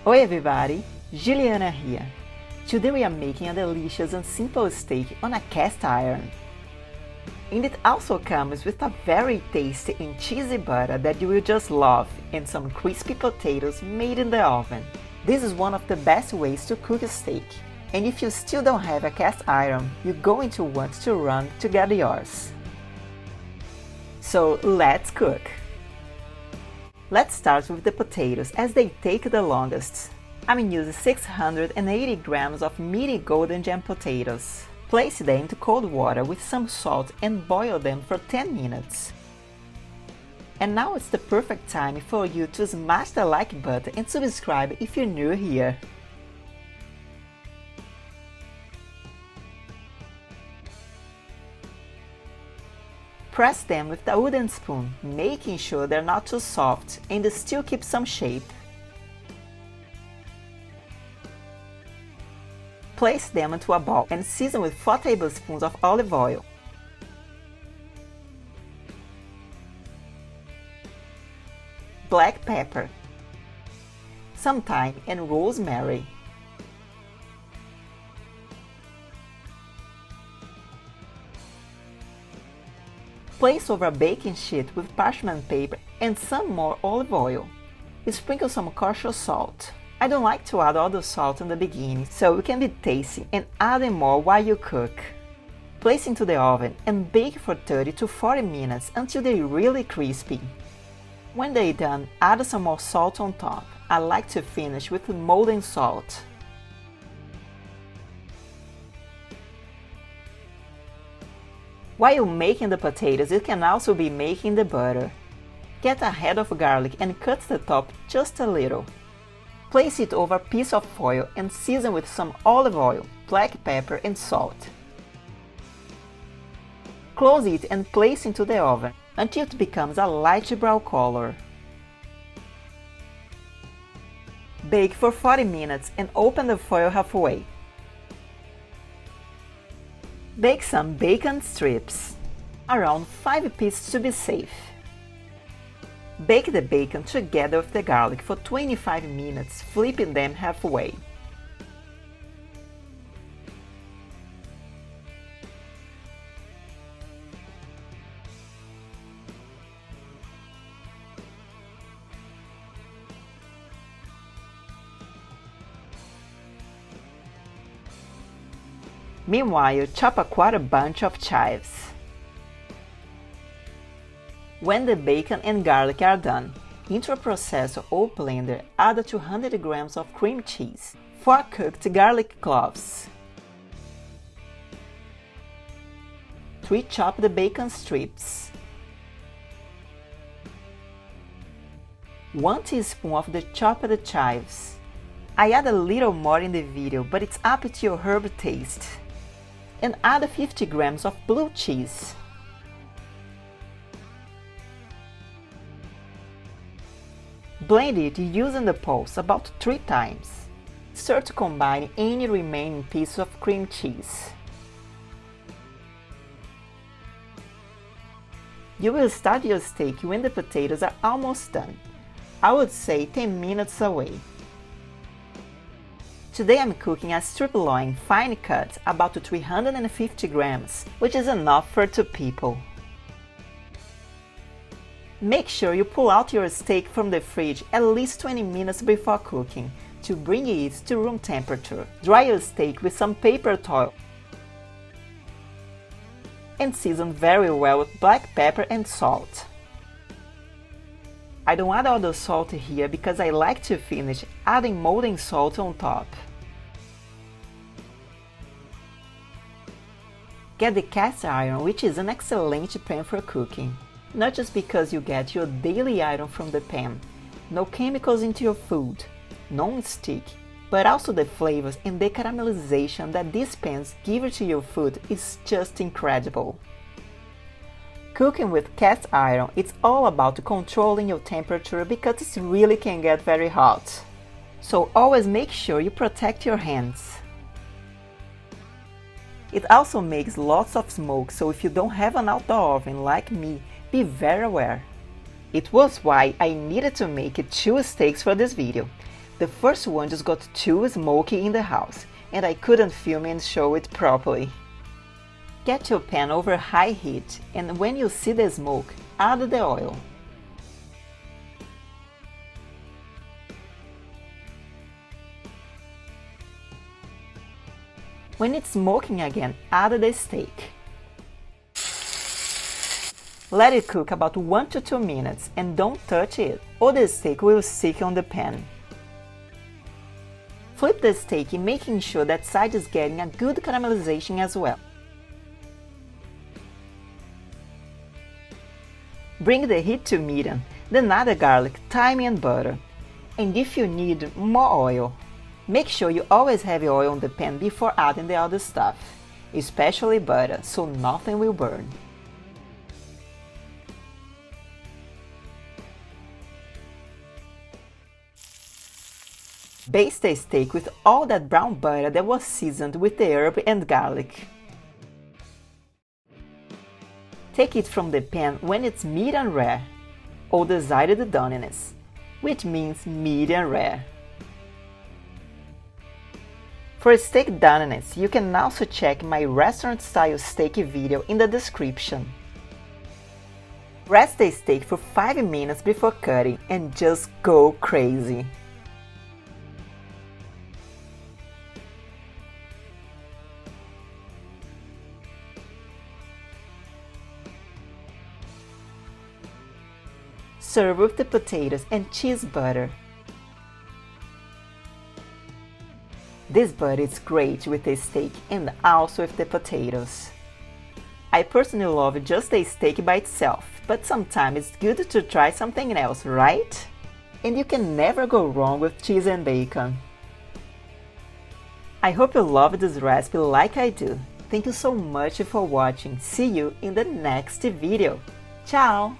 Oi everybody, Juliana here. Today we are making a delicious and simple steak on a cast iron. And it also comes with a very tasty and cheesy butter that you will just love and some crispy potatoes made in the oven. This is one of the best ways to cook a steak. And if you still don't have a cast iron, you're going to want to run to get yours. So let's cook! Let's start with the potatoes as they take the longest. I'm using 680 grams of medium golden gem potatoes. Place them into cold water with some salt and boil them for 10 minutes. And now it's the perfect time for you to smash the like button and subscribe if you're new here. Press them with a wooden spoon, making sure they're not too soft and still keep some shape. Place them into a bowl and season with 4 tablespoons of olive oil. Black pepper, some thyme and rosemary. Place over a baking sheet with parchment paper and some more olive oil. Sprinkle some kosher salt. I don't like to add all the salt in the beginning, so it can be tasty and add more while you cook. Place into the oven and bake for 30 to 40 minutes until they're really crispy. When they're done, add some more salt on top. I like to finish with molten salt. While you're making the potatoes, you can also be making the butter. Get a head of garlic and cut the top just a little. Place it over a piece of foil and season with some olive oil, black pepper and salt. Close it and place into the oven until it becomes a light brown color. Bake for 40 minutes and open the foil halfway. Bake some bacon strips, around 5 pieces to be safe. Bake the bacon together with the garlic for 25 minutes, flipping them halfway. Meanwhile, chop a quarter bunch of chives. When the bacon and garlic are done, into a processor or blender, add 200 grams of cream cheese, 4 cooked garlic cloves, 3 chopped bacon strips, 1 teaspoon of the chopped chives. I add a little more in the video, but it's up to your herb taste. And add 50 grams of blue cheese. Blend it using the pulse about 3 times. Stir to combine any remaining pieces of cream cheese. You will start your steak when the potatoes are almost done. I would say 10 minutes away. Today I'm cooking a strip loin fine cut, about 350 grams, which is enough for 2 people. Make sure you pull out your steak from the fridge at least 20 minutes before cooking, to bring it to room temperature. Dry your steak with some paper towel and season very well with black pepper and salt. I don't add all the salt here because I like to finish adding molten salt on top. Get the cast iron, which is an excellent pan for cooking. Not just because you get your daily iron from the pan, no chemicals into your food, non-stick, but also the flavors and the caramelization that these pans give to your food is just incredible. Cooking with cast iron, it's all about controlling your temperature because it really can get very hot. So always make sure you protect your hands. It also makes lots of smoke, so if you don't have an outdoor oven like me, be very aware. It was why I needed to make 2 steaks for this video. The first one just got too smoky in the house, and I couldn't film and show it properly. Get your pan over high heat, and when you see the smoke, add the oil. When it's smoking again, add the steak. Let it cook about 1 to 2 minutes and don't touch it, or the steak will stick on the pan. Flip the steak, making sure that side is getting a good caramelization as well. Bring the heat to medium, then add the garlic, thyme and butter. And if you need more oil, make sure you always have your oil on the pan before adding the other stuff, especially butter, so nothing will burn. Baste the steak with all that brown butter that was seasoned with the herb and garlic. Take it from the pan when it's medium rare, or desired doneness, which means medium rare. For steak doneness, you can also check my restaurant-style steak video in the description. Rest the steak for 5 minutes before cutting and just go crazy. Serve with the potatoes and cheese butter. This butter is great with the steak and also with the potatoes. I personally love just the steak by itself, but sometimes it's good to try something else, right? And you can never go wrong with cheese and bacon. I hope you love this recipe like I do. Thank you so much for watching. See you in the next video. Ciao!